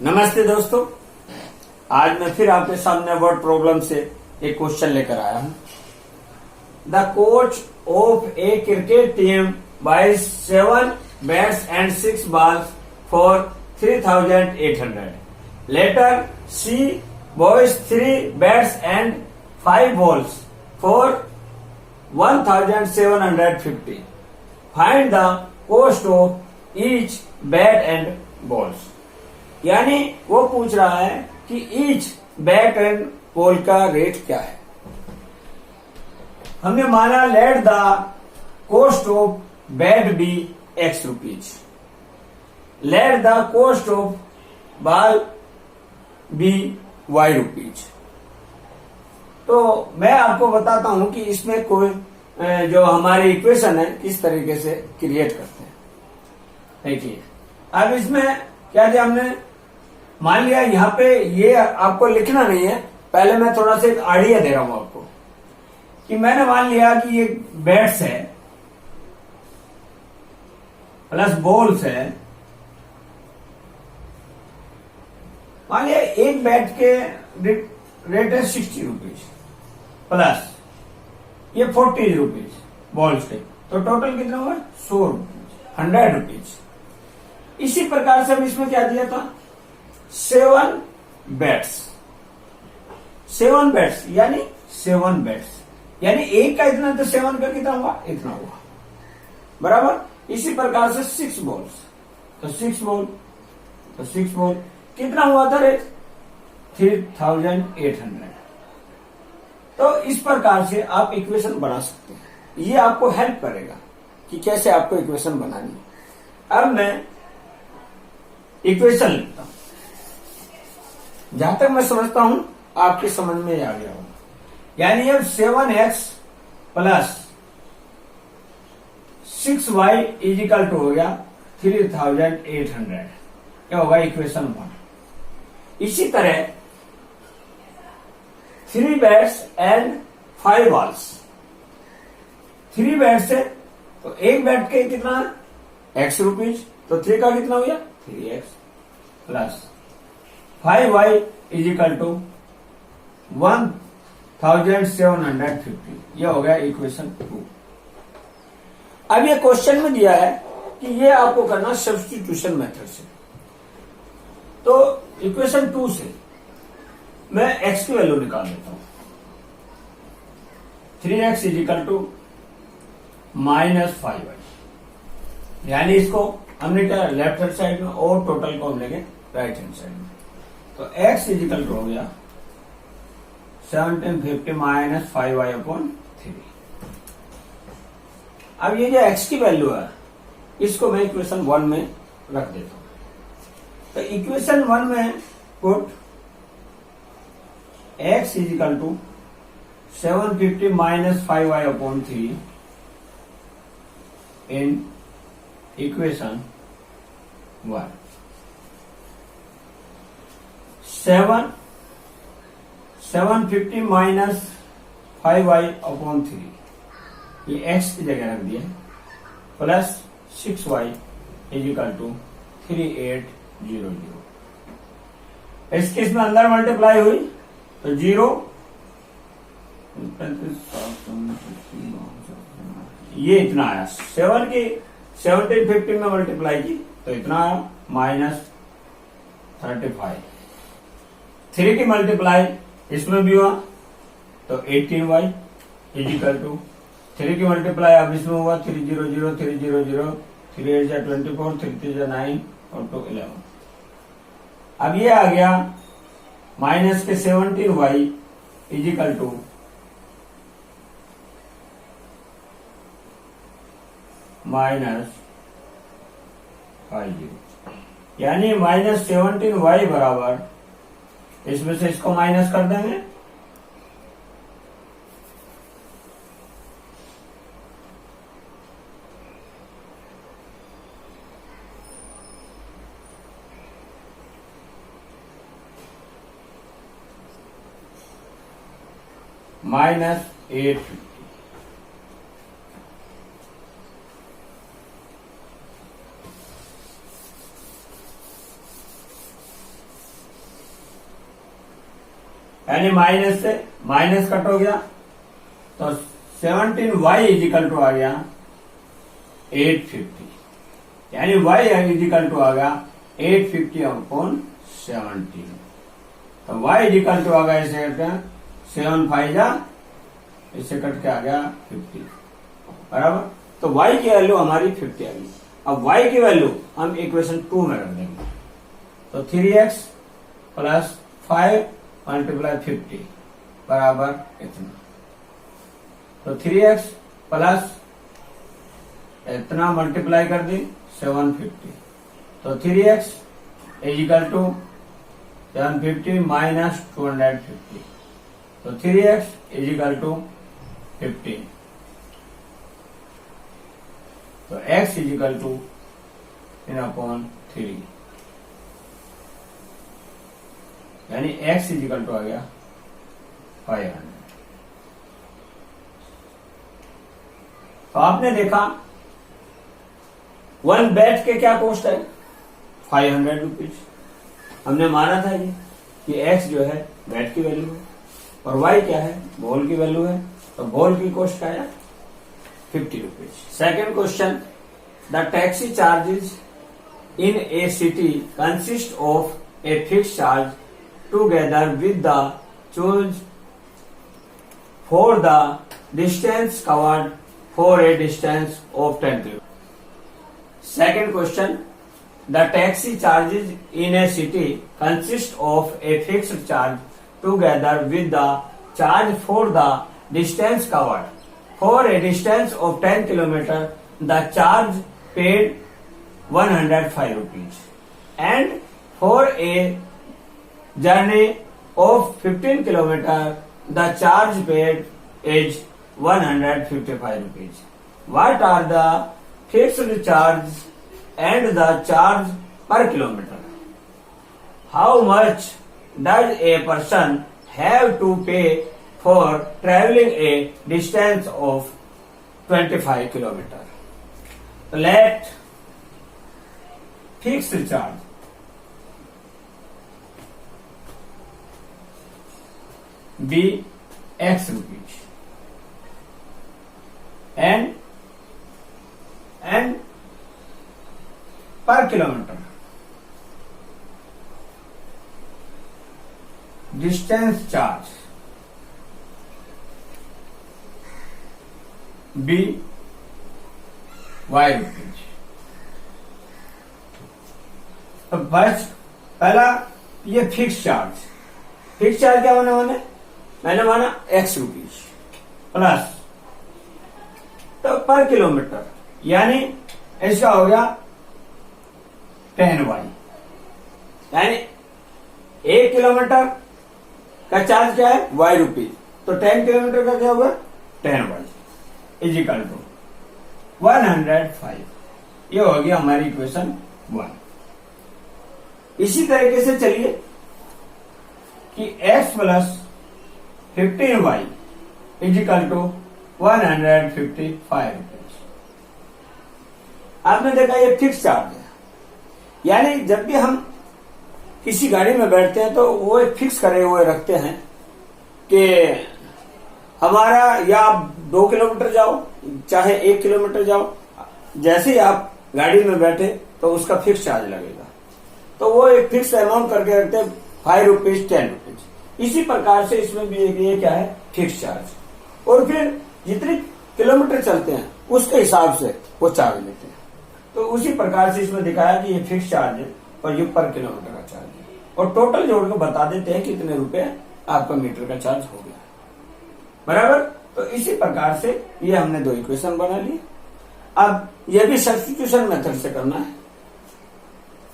नमस्ते दोस्तों, आज मैं फिर आपके सामने वर्ड प्रॉब्लम से एक क्वेश्चन लेकर आया हूं। The coach of a cricket team buys 7 bats and 6 balls for 3,800. Later she buys 3 bats and 5 balls for 1,750. Find the cost of each bat and balls. यानी वो पूछ रहा है कि ईच बैट एंड बॉल का रेट क्या है। हमने माना let the cost of bat be X rupees, let the cost of ball be Y rupees. तो मैं आपको बताता हूं कि इसमें कोई जो हमारी इक्वेशन है किस तरीके से क्रिएट करते हैं। देखिए, अब इसमें क्या दिया हमने, मान लिया यहाँ पे ये आपको लिखना नहीं है, पहले मैं थोड़ा सा एक आइडिया दे रहा हूं आपको कि मैंने मान लिया कि ये बैट्स है प्लस बॉल्स है। मान लिया एक बैट के रेट है 60 रुपीज प्लस ये 40 रुपीज बॉल्स के, तो टोटल कितना हुआ 100 रुपीज, 100 रुपीज। इसी प्रकार से हम इसमें क्या दिया था 7 बैट्स, 7 बैट्स यानी 7 बैट्स यानी एक का इतना, तो 7 का कितना हुआ, इतना हुआ, बराबर। इसी प्रकार से 6 बॉल्स, तो 6 बॉल, तो 6 बॉल कितना हुआ था रेट 3,800। तो इस प्रकार से आप इक्वेशन बना सकते हैं। ये आपको हेल्प करेगा कि कैसे आपको इक्वेशन बनानी है। अब मैं इक्वेशन लिखता हूं, जहां तक मैं समझता हूं आपकी समझ में आ गया होगा। यानी अब 7x plus 6y is equal to हो गया 3,800। क्या होगा इक्वेशन 1। इसी तरह 3 बैट्स एंड 5 balls, 3 बैट्स है तो एक बैट के कितना है X रुपीज, तो 3 का कितना हो गया 3x plus 5y is equal to 1,750। यह हो गया इक्वेशन 2। अब ये क्वेश्चन में दिया है कि ये आपको करना सब्स्टिट्यूशन मेथड से। तो इक्वेशन 2 से मैं x की वैल्यू निकाल देता हूं। 3x is equal to minus 5y, यानी इसको हमने क्या लेफ्ट हैंड साइड में और टोटल को हम लेंगे राइट हैंड साइड में। तो x इज इक्वल टू हो गया 1750 माइनस 5y अपॉन 3। अब ये जो x की वैल्यू है इसको मैं इक्वेशन 1 में रख देता हूं। तो इक्वेशन 1 में put x is equal to 750 minus 5y upon 3 in equation 1। 750 minus 5y upon 3 ये x की जगह रख दिया, plus 6y is equal to 3800। इसके इसमें अंदर मल्टीप्लाई हुई तो 0, ये इतना आया। 7 की 1750 में मल्टीप्लाई की तो इतना आया माइनस 35। 3 की मल्टीप्लाई इसमें भी हुआ तो 18y इज इक्वल टू 3 की मल्टीप्लाई अब इसमें हुआ 300, 300, 3 8 जा 24, 3 3 जा 9 और 2 11। अब ये आ गया माइनस के 17y is equal to minus 50, यानी माइनस 17y बराबर, इसमें से इसको माइनस कर देंगे माइनस 850। यानी माइनस से माइनस कट हो गया, तो 17y इज इक्वल टू आ गया 850, यानी y इज इक्वल टू आ गया 850 अपॉन 17। तो y इज इक्वल टू आ गया इसे करके 7 5 जा, इससे कट के आ गया 50 बराबर। तो y की वैल्यू हमारी 50 आ गई। अब y की वैल्यू हम इक्वेशन 2 में रख देंगे। तो 3x प्लस 5 मल्टीप्लाई 50 बराबर इतना। तो 3x प्लस इतना मल्टीप्लाई कर दी 750, तो 3x is equal to 750 minus 250, तो 3x इज इक्वल टू 15। तो x इज इक्वल टू 10/3, यानी x इज इक्वल टू आ गया 500। तो आपने देखा वन बैट के क्या कॉस्ट है 500 रुपीज। हमने माना था ये कि x जो है बैट की वैल्यू है और y क्या है बॉल की वैल्यू है, तो बॉल की कॉस्ट क्या है 50 rupees. Second question, the taxi charges in A city consist of a fix charge together with the charge for the distance covered for a distance of 10 kilometre. Second question, the taxi charges in a city consist of a fixed charge together with the charge for the distance covered. For a distance of 10 km, the charge paid 105 rupees. And for a journey of 15 km, the charge paid is 155 rupees. What are the fixed charge and the charge per kilometer? How much does a person have to pay for traveling a distance of 25 km? Let fixed charge be X rupees and per kilometer distance charge be Y rupees। तो first पहला ये fix charge क्या मैंने माना X rupees plus तो पर kilometre यानी इसका हो गया 10y, यानी 1 किलोमीटर का चार्ज क्या है y रुपीज, तो 10 किलोमीटर का क्या होगा 10y इज इक्वल टू 105। ये हो गया हमारी इक्वेशन 1। इसी तरीके से चलिए कि x plus 15y is equal to 155 rupees. आपने देखा ये फिक्स चार्ज है, यानी जब भी हम किसी गाड़ी में बैठते हैं तो वो एक फिक्स करे हुए रखते हैं कि हमारा या आप 2 किलोमीटर जाओ चाहे 1 किलोमीटर जाओ, जैसे ही आप गाड़ी में बैठे तो उसका फिक्स चार्ज लगेगा। तो वो एक फिक्स अमाउंट करके रखते हैं 5 रुपीज 10 रुपीज। इसी प्रकार से इसमें भी ये क्या है फिक्स चार्ज, और फिर जितने किलोमीटर चलते हैं उसके हिसाब से वो चार्ज लेते हैं। तो उसी प्रकार से इसमें दिखाया कि ये फिक्स चार्ज है और ये पर किलोमीटर का चार्ज है, और टोटल जोड़ के बता देते हैं कितने रुपए आपका मीटर का चार्ज हो गया बराबर। तो इसी प्रकार से ये हमने 2 इक्वेशन बना ली। अब ये भी सब्स्टिट्यूशन मेथड से करना है।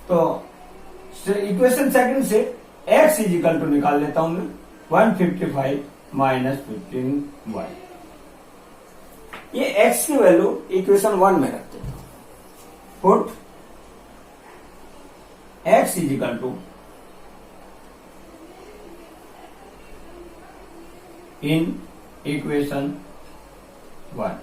तो इक्वेशन सेकंड से x इज इक्वल टू निकाल लेता हूं मैं 155 माइनस 15y। ये x की वैल्यू इक्वेशन 1 में रखते हैं। Put x is equal to in equation 1।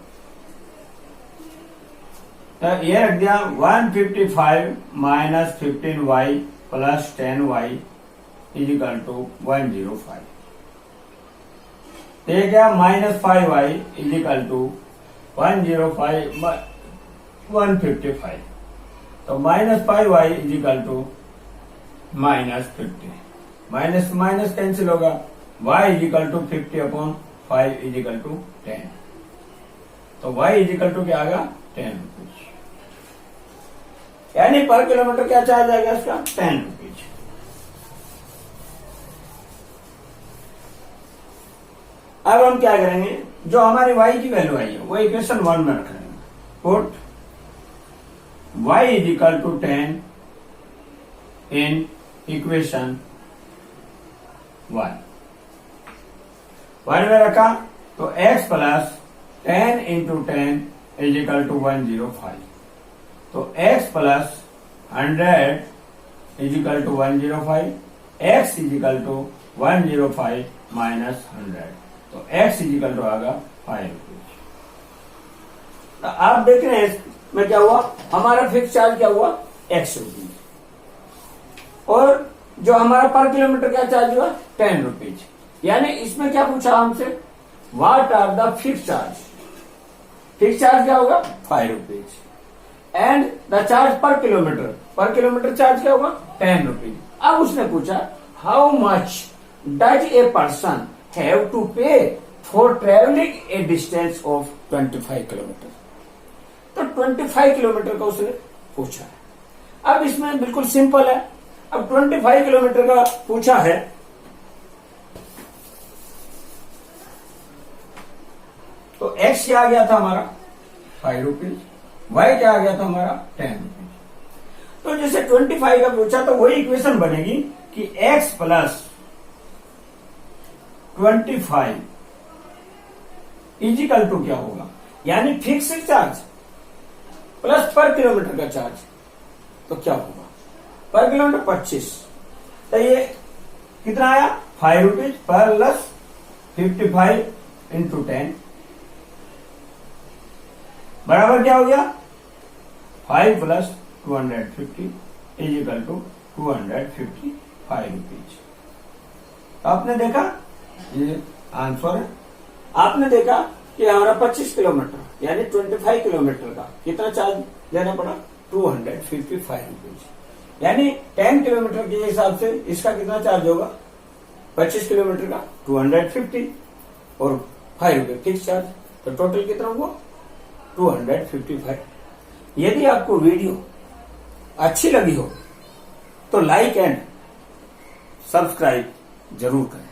तो ये रख दिया 155 minus 15y plus 10y is equal to 105। तो ये क्या -5y इज इक्वल टू 105 155। तो -5y is equal to -50, minus minus cancel होगा, y is equal to 50/5 is equal to 10। तो y इज इक्वल टू क्या आएगा 10 रुपीज, यानी पर किलोमीटर क्या चार्ज आएगा इसका 10 रुपीज। अब हम क्या करेंगे, जो हमारी y की वैल्यू आई है वो इक्वेशन 1 में रख लेंगे। Put y is equal to 10 in equation 1 में रखा तो x plus 10 into 10 is equal to 105। तो x plus 100 is equal to 105, x is equal to 105 minus 100, तो x इज इक्वल टू आएगा 5 रुपीज। तो आप देख रहे हैं इसमें क्या हुआ, हमारा फिक्स चार्ज क्या हुआ x रुपीज, और जो हमारा पर किलोमीटर क्या चार्ज हुआ 10 रुपीज। यानी इसमें क्या पूछा हमसे, what are the fix charge. Fix charge क्या होगा 5 rupees and the charge per kilometre charge क्या होगा 10 रुपीज। अब उसने पूछा how much does a person have to pay for travelling a distance of 25 kilometre. तो 25 किलोमीटर का उसने पूछा है। अब इसमें बिल्कुल सिंपल है, अब 25 किलोमीटर का पूछा है तो x क्या आ गया था हमारा 5 रुपीज, y क्या आ गया था हमारा 10 रुपीज। तो जैसे 25 का पूछा तो वही इक्वेशन बनेगी कि x प्लस 25 इजिकल टू क्या होगा, यानी फिक्स्ड चार्ज प्लस पर किलोमीटर का चार्ज, तो क्या होगा पर किलोमीटर 25। तो ये कितना आया 5 रुपीज प्लस 55 इंटू 10 बराबर क्या हो गया 5 plus 250 is equal to 255 rupees. आपने देखा ये आंसर है। आपने देखा कि हमारा 25 किलोमीटर यानी 25 किलोमीटर का कितना चार्ज देना पड़ा 255 रुपीज, यानी 10 किलोमीटर के हिसाब से इसका कितना चार्ज होगा 25 किलोमीटर का 250 और 5 रुपए फिक्स चार्ज, तो टोटल कितना हुआ 255। यदि आपको वीडियो अच्छी लगी हो तो लाइक एंड सब्सक्राइब जरूर करें।